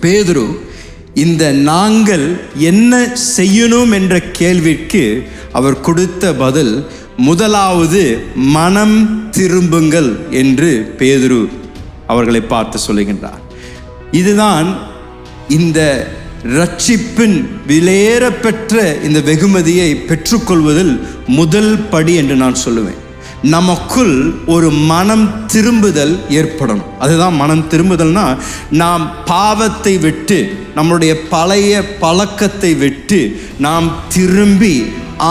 பேதுரு இந்த நாங்கள் என்ன செய்யணும் என்ற கேள்விக்கு அவர் கொடுத்த பதில், முதலாவது மனம் திரும்புங்கள் என்று பேதுரு அவர்களை பார்த்து சொல்லுகின்றார். இதுதான் இந்த ரட்சிப்பின் விலையேற பெற்ற இந்த வெகுமதியை பெற்றுக்கொள்வதில் முதல் படி என்று நான் சொல்லுவேன். நமக்குள் ஒரு மனம் திரும்புதல் ஏற்படணும். அதுதான் மனம் திரும்புதல்னா, நாம் பாவத்தை விட்டு, நம்மளுடைய பழைய பழக்கத்தை விட்டு நாம் திரும்பி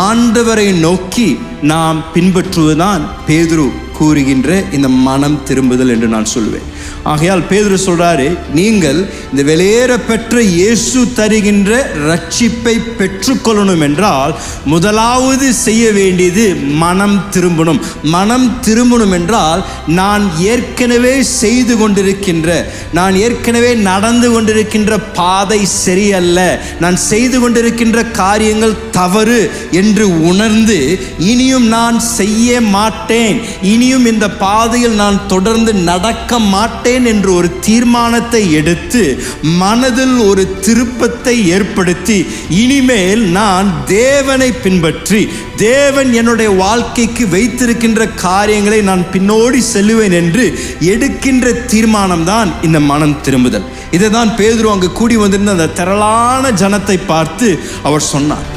ஆண்டவரை நோக்கி நாம் பின்பற்றுவதுதான் பேதுரு கூறுகின்ற இந்த மனம் திரும்புதல் என்று நான் சொல்வேன். ஆகையால் பேதுரு சொல்றாரு, நீங்கள் இந்த வெளியேற பெற்ற இயேசு தருகின்ற ரட்சிப்பை பெற்றுக்கொள்ளணும் என்றால் முதலாவது செய்ய வேண்டியது மனம் திரும்பணும். மனம் திரும்பணும் என்றால், நான் ஏற்கனவே செய்து கொண்டிருக்கின்ற, நான் ஏற்கனவே நடந்து கொண்டிருக்கின்ற பாதை சரியல்ல, நான் செய்து கொண்டிருக்கின்ற காரியங்கள் தவறு என்று உணர்ந்து இனியும் நான் செய்ய மாட்டேன், இனியும் இந்த பாதையில் நான் தொடர்ந்து நடக்க மாட்டேன் என்று ஒரு தீர்மானத்தை எடுத்து மனதில் ஒரு திருப்பத்தை ஏற்படுத்தி, இனிமேல் நான் தேவனை பின்பற்றி தேவன் என்னுடைய வாழ்க்கைக்கு வைத்திருக்கின்ற காரியங்களை நான் பின்னோடி செல்லுவேன் என்று எடுக்கின்ற தீர்மானம் தான் இந்த மனம் திரும்புதல். இதை தான் பேதுரு அங்கு கூடி வந்திருந்த அந்த திரளான ஜனத்தை பார்த்து அவர் சொன்னார்.